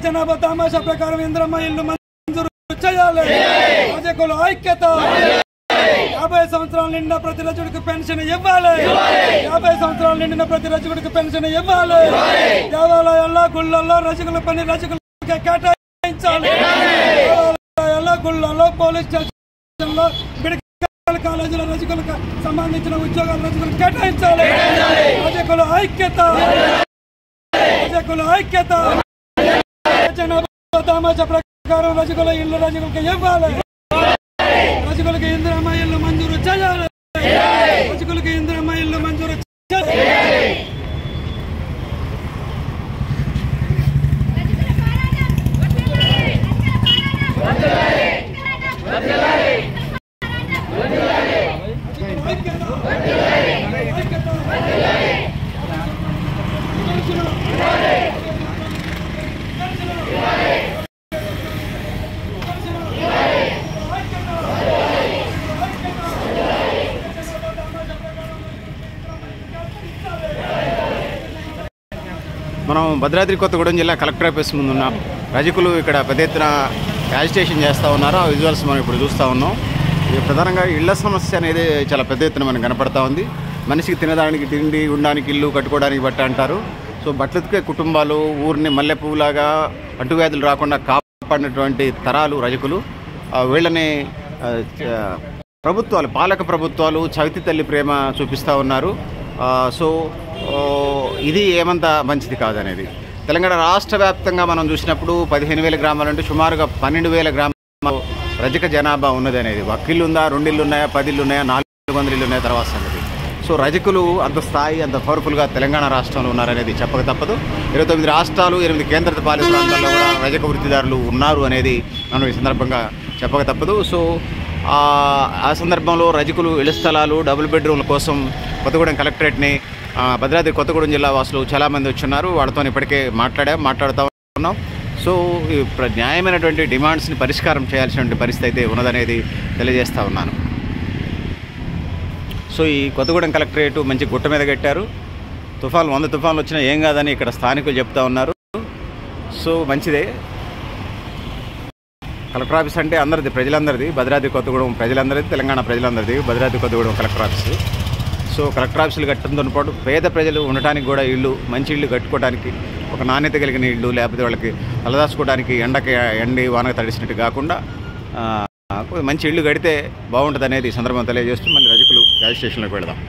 జనాభా తమాషా ప్రకారం ఇంద్రమ్మ ఇల్లు మంజూరు చేయాలి. రజకుల ఐక్యత. 50 సంవత్సరాలు నిండిన ప్రతి రజకుడికి పెన్షన్ ఇవ్వాలి. 50 సంవత్సరాలు నిండిన ప్రతి రజకుడికి పెన్షన్ ఇవ్వాలి. దేవాలయాల్లో గుళ్ళల్లో రజకుల పని రజకులకి కేటాయించాలి. దేవాలయాల్లో గుళ్ళల్లో పోలీస్ స్టేషన్లో మెడికల్ కాలేజీలో రజకులకు సంబంధించిన ఉద్యోగాలు రజకులకు కేటాయించాలి. రజకుల ఐక్యత. రజకుల ఐక్యత. జనాభా తమాషా ప్రకారం రజకుల ఇల్లు రజకులకి ఇవ్వాలి. రజకులకి ఇందిరమ్మ ఇల్లు మంజూరు చేయాలి. రజకులకి ఇందిరమ్మ ఇల్లు మంజూరు చేయాలి. మనం భద్రాద్రి కొత్తగూడెం జిల్లా కలెక్టర్ ఆఫీస్ ముందు ఉన్నాం. రజకులు ఇక్కడ పెద్ద ఎత్తున యాజిటేషన్ చేస్తూ ఉన్నారు. ఆ విజువల్స్ మనం ఇప్పుడు చూస్తూ ఉన్నాం. ప్రధానంగా ఇళ్ల సమస్య అనేది చాలా పెద్ద ఎత్తున మనకు కనపడతా ఉంది. మనిషికి తినడానికి తిండి, ఉండడానికి ఇల్లు, కట్టుకోవడానికి బట్ట అంటారు. సో బట్టలకే కుటుంబాలు ఊరిని మల్లెపువ్వులాగా అంటువ్యాధులు రాకుండా కాపాడినటువంటి తరాలు రజకులు. వీళ్ళని ప్రభుత్వాలు, పాలక ప్రభుత్వాలు చవితి తల్లి ప్రేమ చూపిస్తూ ఉన్నారు. సో ఇది ఏమంత మంచిది కాదనేది. తెలంగాణ రాష్ట్ర వ్యాప్తంగా మనం చూసినప్పుడు 15,000 గ్రామాలంటే సుమారుగా 12,000 గ్రామాలు రజక జనాభా ఉన్నది అనేది. ఒక్కిల్లు ఉందా, 2 ఇళ్ళు ఉన్నాయా, 10 ఇళ్ళు ఉన్నాయా, 400 ఇళ్ళు ఉన్నాయా తర్వాత సంగతి. సో రజకులు అంత స్థాయి, అంత పవర్ఫుల్గా తెలంగాణ రాష్ట్రంలో ఉన్నారనేది చెప్పక తప్పదు. 29 రాష్ట్రాలు, 8 కేంద్ర పాలిత ప్రాంతాల్లో కూడా రజక వృత్తిదారులు ఉన్నారు అనేది మనం ఈ సందర్భంగా చెప్పక తప్పదు. సో ఆ సందర్భంలో రజకులు ఇళ్ల స్థలాలు, డబుల్ బెడ్రూమ్ల కోసం కొత్తగూడెం కలెక్టరేట్ని భద్రాద్రి కొత్తగూడెం జిల్లా వాసులు చాలామంది వచ్చున్నారు. వాళ్ళతో ఇప్పటికే మాట్లాడుతూ ఉన్నాం. సో ఈ న్యాయమైనటువంటి డిమాండ్స్ని పరిష్కారం చేయాల్సినటువంటి పరిస్థితి అయితే ఉన్నదనేది తెలియజేస్తూ ఉన్నాను. సో ఈ కొత్తగూడెం కలెక్టరేట్ మంచి గుట్ట మీద కట్టారు. 100 తుఫాన్లు వచ్చినా ఏం కాదని ఇక్కడ స్థానికులు చెప్తా ఉన్నారు. సో మంచిదే. కలెక్టర్ ఆఫీస్ అంటే అందరిది, ప్రజలందరిది, భద్రాద్రి కొత్తగూడెం ప్రజలందరిది, తెలంగాణ ప్రజలందరిది Bhadradri Kothagudem collector office. So collector ఆఫీసులు కట్టడంతో పాటు పేద ప్రజలు ఉండటానికి కూడా ఇళ్ళు, మంచి ఇళ్ళు కట్టుకోవడానికి, ఒక నాణ్యత కలిగిన ఇళ్ళు, లేకపోతే వాళ్ళకి తలదాచుకోవడానికి ఎండి వానకు తడిసినట్టు కాకుండా మంచి ఇళ్ళు కడితే బాగుంటుంది అనేది ఈ సందర్భం తెలియజేస్తూ మళ్ళీ రజకులు రైల్వే స్టేషన్లోకి వెళదాం.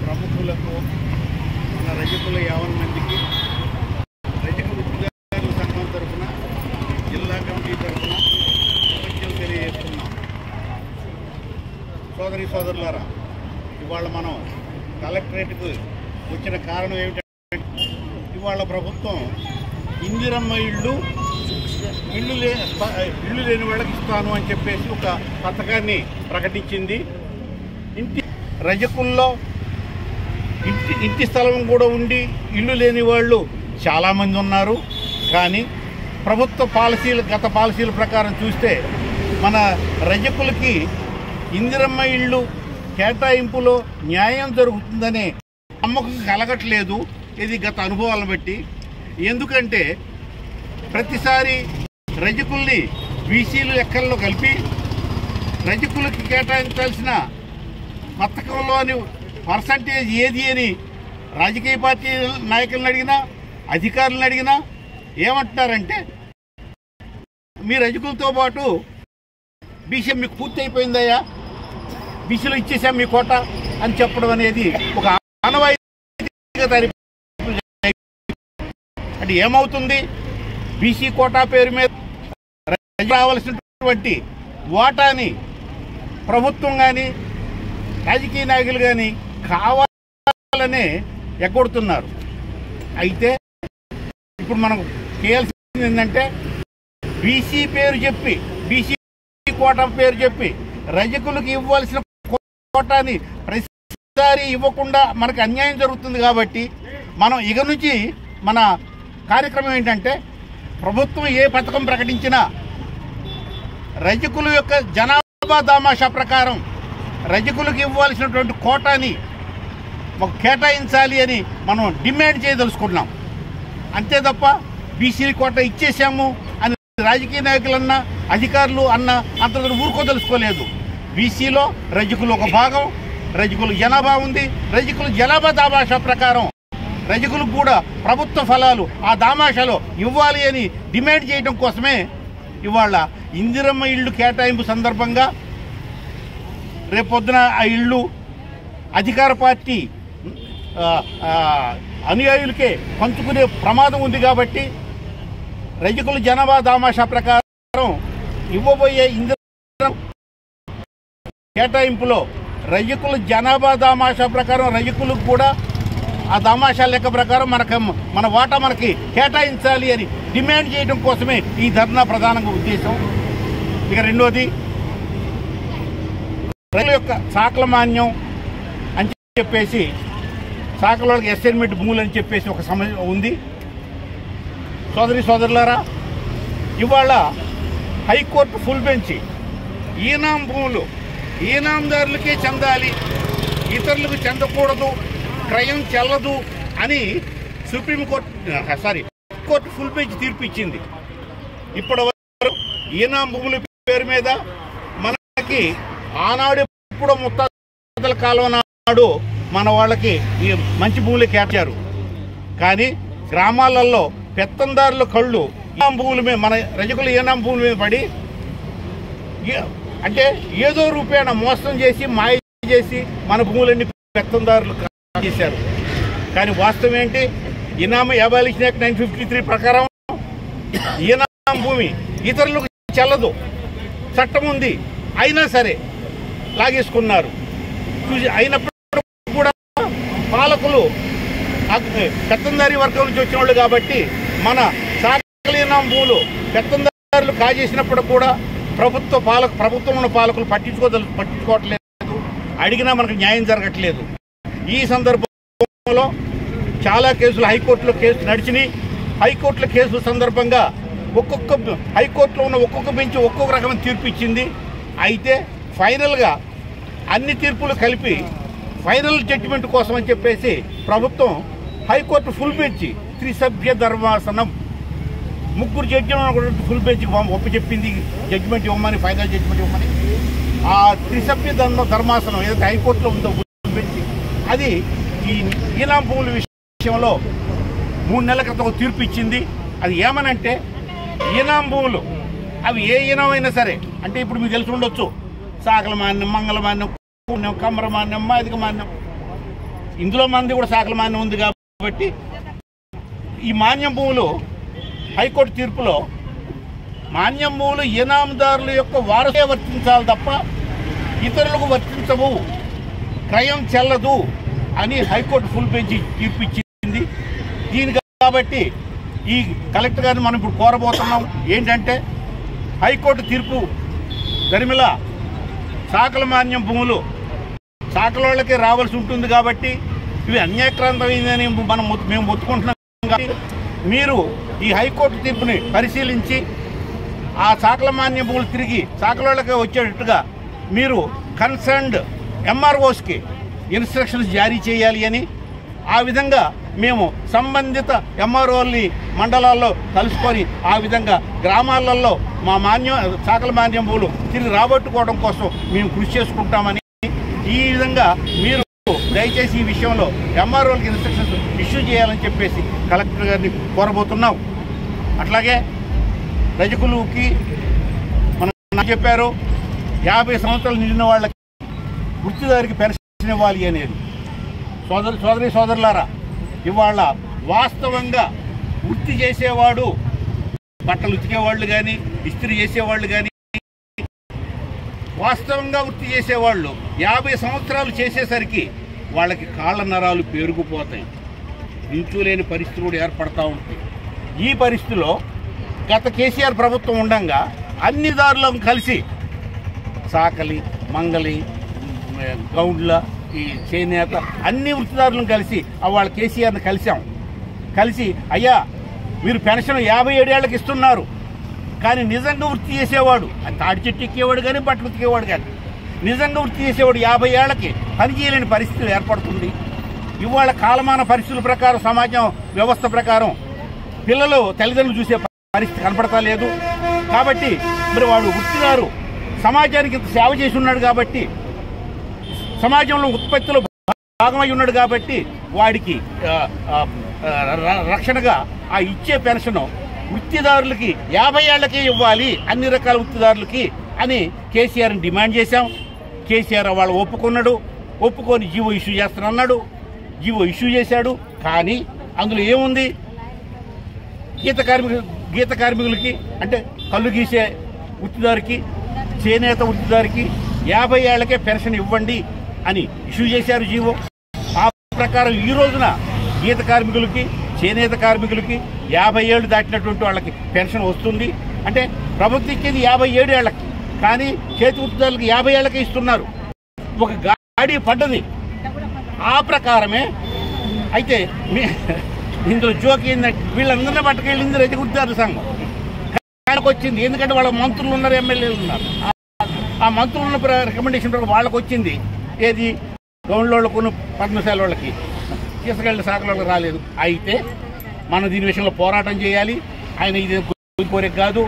ప్రముఖులకు, మన రజకుల 50 మందికి రజక వృత్తిదారుల సంఘం తరఫున, జిల్లా కమిటీ తరఫున కృతజ్ఞతలు తెలియజేస్తున్నాం. సోదరులారా, ఇవాళ మనం కలెక్టరేట్కు వచ్చిన కారణం ఏమిటంటే, ఇవాళ ప్రభుత్వం ఇందిరమ్మ ఇళ్ళు లేని వాళ్ళకి ఇస్తాను అని చెప్పేసి ఒక పథకాన్ని ప్రకటించింది. రజకుల్లో ఇంటి స్థలం కూడా ఉండి ఇల్లు లేని వాళ్ళు చాలామంది ఉన్నారు. కానీ ప్రభుత్వ పాలసీలు, గత పాలసీల ప్రకారం చూస్తే మన రజకులకి ఇందిరమ్మ ఇళ్ళు కేటాయింపులో న్యాయం జరుగుతుందనే నమ్మకం కలగట్లేదు. ఇది గత అనుభవాలను బట్టి. ఎందుకంటే ప్రతిసారి రజకుల్ని బీసీలు లెక్కల్లో కలిపి రజకులకి కేటాయించాల్సిన పథకంలోని పర్సంటేజ్ ఏది అని రాజకీయ పార్టీ నాయకులను అడిగినా, అధికారులను అడిగినా ఏమంటున్నారంటే, మీ రజకులతో పాటు బీసీ మీకు పూర్తి అయిపోయిందయ్యా, బీసీలో ఇచ్చేసాం మీ కోట అని చెప్పడం అనేది ఒక ఆనవాయితీగా తయారు. అంటే ఏమవుతుంది, బీసీ కోటా పేరు మీద రావాల్సినటువంటి వాటాని ప్రభుత్వం కానీ రాజకీయ నాయకులు కానీ కావాలనే ఎగ్గొడుతున్నారు. అయితే ఇప్పుడు మనం చేయాల్సింది ఏంటంటే, బీసీ పేరు చెప్పి, బీసీ కోటా పేరు చెప్పి రజకులకు ఇవ్వాల్సిన కోటాని ప్రతిసారి ఇవ్వకుండా మనకు అన్యాయం జరుగుతుంది కాబట్టి మనం ఇక నుంచి మన కార్యక్రమం ఏంటంటే ప్రభుత్వం ఏ పథకం ప్రకటించినా రజకుల యొక్క జనాభా దామాషా ప్రకారం రజకులకు ఇవ్వాల్సినటువంటి కోటాని కేటాయించాలి అని మనం డిమాండ్ చేయదలుచుకున్నాం. అంతే తప్ప బీసీ కోట ఇచ్చేసాము అని రాజకీయ నాయకులన్నా అధికారులు అన్న అంత ఊరుకోదలుచుకోలేదు. బీసీలో రజకులు ఒక భాగం, రజకుల జనాభా ఉంది. రజకుల జనాభా దామాషా ప్రకారం రజకులకు కూడా ప్రభుత్వ ఫలాలు ఆ దామాషాలో ఇవ్వాలి అని డిమాండ్ చేయడం కోసమే ఇవాళ ఇందిరమ్మ ఇళ్ళు కేటాయింపు సందర్భంగా రేపొద్దున ఆ ఇళ్ళు అధికార పార్టీ అనుయాయులకే పంచుకునే ప్రమాదం ఉంది కాబట్టి రజకుల జనాభా దామాషా ప్రకారం ఇవ్వబోయే ఇందిరమ్మ కేటాయింపులో రజకుల జనాభా దామాషా ప్రకారం రజకులకు కూడా ఆ దామాషా లెక్క ప్రకారం మన వాటా మనకి కేటాయించాలి అని డిమాండ్ చేయడం కోసమే ఈ ధర్నా ప్రధానంగా ఉద్దేశం. ఇక రెండోది రైతుల యొక్క సాకల మాన్యం అని చెప్పేసి సాకల వాళ్ళకి అసైన్మెంట్ భూములు అని చెప్పేసి ఒక సమస్య ఉంది. సోదరులారా, ఇవాళ హైకోర్టు ఫుల్ బెంచ్ ఈనాం భూములు ఈనాందారులకే చెందాలి, ఇతరులకు చెందకూడదు, క్రయం చెల్లదు అని హైకోర్టు ఫుల్ బెంచ్ తీర్పు ఇచ్చింది. ఇప్పటి వరకు ఈనాం భూముల పేరు మీద మనకి ఆనాడు ఎప్పుడో ముత్తాతల కాలం నాడు మన వాళ్ళకి ఈ మంచి భూములు కేటారు. కానీ గ్రామాలలో పెత్తందారుల కళ్ళు ఈనాం భూముల మీద మన రజకుల ఈనాం భూముల మీద పడి అంటే ఏదో రూపేణ మోసం చేసి మాయ చేసి మన భూములన్నీ పెత్తందారులు చేశారు. కానీ వాస్తవం ఏంటి? ఇనాం అబాలిషన్ యాక్ట్ 1953 ప్రకారం ఈనాం భూమి ఇతరులకు చెల్లదు, చట్టం ఉంది, అయినా సరే లాగేసుకున్నారు. అయినప్పుడు కూడా పాలకులు పెత్తందారీ వర్గం నుంచి వచ్చిన వాళ్ళు కాబట్టి మన సాకల ఈనాం భూములు పెత్తందారులు కాజేసినప్పుడు కూడా ప్రభుత్వం ఉన్న పాలకులు పట్టించుకోవట్లేదు, అడిగినా మనకు న్యాయం జరగట్లేదు. ఈ సందర్భంలో చాలా కేసులు హైకోర్టులో నడిచినాయి. హైకోర్టుల కేసుల సందర్భంగా హైకోర్టులో ఉన్న ఒక్కొక్క బెంచ్ ఒక్కొక్క రకమైన తీర్పు ఇచ్చింది. అయితే ఫైనల్గా అన్ని తీర్పులు కలిపి ఫైనల్ జడ్జిమెంట్ కోసం అని చెప్పేసి ప్రభుత్వం హైకోర్టు ఫుల్ బెంచ్ త్రిసభ్య ధర్మాసనం 3 జడ్జిలు ఫుల్ బెంచ్కి ఒప్పచెప్పింది జడ్జిమెంట్ ఇవ్వమని, ఫైనల్ జడ్జిమెంట్ ఇవ్వమని. ఆ త్రిసభ్య ధర్మాసనం ఏదైతే హైకోర్టులో ఉందో ఫుల్ బెంచ్ అది ఈ ఈనాం భూముల విషయంలో 3 నెలల క్రితం తీర్పు ఇచ్చింది. అది ఏమనంటే ఈనాం భూములు అవి ఏ ఈనం అయినా సరే, అంటే ఇప్పుడు మీకు తెలిసి ఉండొచ్చు సాకల మాన్యం, మంగళ మాన్యం, కమ్మర మాన్యం, మాదిక మాన్యం, ఇందులో మంది కూడా సాకల మాన్యం ఉంది కాబట్టి ఈ మాన్యం భూములు హైకోర్టు తీర్పులో మాన్యం భూములు ఈనాందారుల యొక్క వారసే వర్తించాలి తప్ప ఇతరులకు వర్తించవు, క్రయం చెల్లదు అని హైకోర్టు ఫుల్ బెంచ్ తీర్పు ఇచ్చింది. దీనికి కాబట్టి ఈ కలెక్టర్ గారిని మనం ఇప్పుడు కోరబోతున్నాం ఏంటంటే హైకోర్టు తీర్పు దరిమిల సాకల మాన్యం భూములు సాకల వాళ్ళకే రావాల్సి ఉంటుంది కాబట్టి ఇవి అన్యాక్రాంతమైందని మేము ఒత్తుకుంటున్నాం. కాబట్టి మీరు ఈ హైకోర్టు తీర్పుని పరిశీలించి ఆ సాకల మాన్య భూములు తిరిగి సాకల వాళ్ళకే వచ్చేటట్టుగా మీరు కన్సర్న్డ్ ఎంఆర్ఓస్కి ఇన్స్ట్రక్షన్స్ జారీ చేయాలి అని, ఆ విధంగా మేము సంబంధిత ఎంఆర్ఓల్ని మండలాల్లో కలుసుకొని ఆ విధంగా గ్రామాలలో మా సాకల మాన్యం భూములు తిరిగి రాబట్టుకోవడం కోసం మేము కృషి చేసుకుంటామని, ఈ విధంగా మీరు దయచేసి ఈ విషయంలో ఎంఆర్ఓలకి ఇన్స్ట్రక్షన్స్ ఇష్యూ చేయాలని చెప్పేసి కలెక్టర్ గారిని కోరబోతున్నాం. అట్లాగే రజకులకి మనం చెప్పారు 50 సంవత్సరాలు నిండిన వాళ్ళకి వృత్తిదారికి పెన్షన్ ఇవ్వాలి అనేది. సోదరులారా, ఇవాళ వాస్తవంగా వృత్తి చేసేవాడు, బట్టలు ఉతికేవాళ్ళు కానీ, ఇస్త్రీ చేసేవాళ్ళు కానీ, వాస్తవంగా వృత్తి చేసేవాళ్ళు 50 సంవత్సరాలు చేసేసరికి వాళ్ళకి కాళ్ళ నరాలు పేరుకుపోతాయి, నించులేని పరిస్థితులు కూడా ఏర్పడతా ఉంటాయి. ఈ పరిస్థితిలో గత కేసీఆర్ ప్రభుత్వం ఉండగా అన్ని దారులను కలిసి సాకలి, మంగలి, గౌండ్ల ఈ చేనేత అన్ని వృత్తిదారులను కలిసి వాళ్ళ కేసీఆర్ని కలిసి అయ్యా మీరు పెన్షన్ 57 ఏళ్ళకి ఇస్తున్నారు, కానీ నిజంగా వృత్తి చేసేవాడు తాడి చెట్టు ఎక్కేవాడు కానీ బట్టలు ఉతికేవాడు కానీ నిజంగా వృత్తి చేసేవాడు 50 ఏళ్ళకి పని చేయలేని పరిస్థితులు ఏర్పడుతుంది. ఇవాళ కాలమాన పరిస్థితుల ప్రకారం సమాజం వ్యవస్థ ప్రకారం పిల్లలు తల్లిదండ్రులు చూసే పరిస్థితి కనపడతా లేదు. కాబట్టి మరి వాడు వృత్తిదారు సమాజానికి ఇంత సేవ చేసి ఉన్నాడు కాబట్టి, సమాజంలో ఉత్పత్తిలో భాగమై ఉన్నాడు కాబట్టి వాడికి రక్షణగా ఆ ఇచ్చే పెన్షన్ వృత్తిదారులకి 50 ఏళ్లకే ఇవ్వాలి, అన్ని రకాల వృత్తిదారులకి అని కేసీఆర్ని డిమాండ్ చేశాం. కేసీఆర్ వాళ్ళు ఒప్పుకొని జీవో ఇష్యూ చేస్తానన్నాడు. జీవో ఇష్యూ చేశాడు. కానీ అందులో ఏముంది, గీత కార్మికులకి అంటే కళ్ళు గీసే వృత్తిదారికి చేనేత వృత్తిదారికి 50 ఏళ్లకే పెన్షన్ ఇవ్వండి అని ఇష్యూ చేశారు జీవో. ఆ ప్రకారం ఈ రోజున గీత కార్మికులకి చేనేత కార్మికులకి 50 ఏళ్ళు దాటినటువంటి వాళ్ళకి పెన్షన్ వస్తుంది. అంటే ప్రభుత్వం ఇచ్చేది 57 ఏళ్లకి, కానీ చేతి వృత్తిదారులకి 50 ఏళ్లకే ఇస్తున్నారు. ఒక గాడి పడ్డది ఆ ప్రకారమే. అయితే ఇందులో జోకి ఏంటంటే వీళ్ళందరినీ పట్టుకెళ్ళింది రైతు వృత్తిదారుల సంఘం వాళ్ళకి వచ్చింది. ఎందుకంటే వాళ్ళ మంత్రులు ఉన్నారు, ఎమ్మెల్యేలు ఉన్నారు. ఆ మంత్రులు ఉన్న రికమెండేషన్ ప్రకారం వాళ్ళకి వచ్చింది. ఏది గౌండ్లోళ్ళకు పద్మశాల వాళ్ళకి తీసుకెళ్ళిన శాఖల వాళ్ళకి రాలేదు. అయితే మనం దీని విషయంలో పోరాటం చేయాలి. ఆయన ఇది కోరిక కాదు,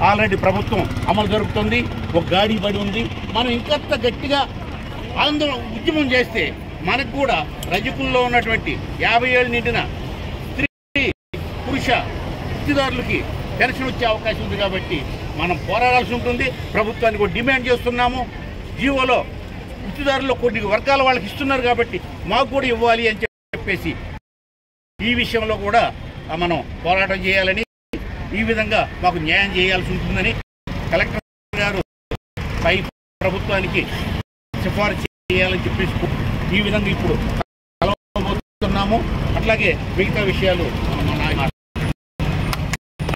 ఆల్రెడీ ప్రభుత్వం అమలు జరుగుతుంది, ఒక గాడి బడి ఉంది. మనం ఇంకంత గట్టిగా ఆందోళన ఉద్యమం చేస్తే మనకు కూడా రజకుల్లో ఉన్నటువంటి 50 ఏళ్ళు నిండిన స్త్రీ పురుష వృత్తిదారులకి పెన్షన్ వచ్చే అవకాశం ఉంది. కాబట్టి మనం పోరాడాల్సి ఉంటుంది. ప్రభుత్వానికి కూడా డిమాండ్ చేస్తున్నాము. జీవోలో వృత్తిదారుల్లో కొన్ని వర్గాల వాళ్ళకి ఇస్తున్నారు కాబట్టి మాకు కూడా ఇవ్వాలి అని చెప్పేసి ఈ విషయంలో కూడా మనం పోరాటం చేయాలని, ఈ విధంగా మాకు న్యాయం చేయాల్సి ఉంటుందని కలెక్టర్ గారు పై ప్రభుత్వానికి సిఫారసు చేయాలని చెప్పేసి ఈ విధంగా ఇప్పుడు కలవబోతున్నాము. అట్లాగే మిగతా విషయాలు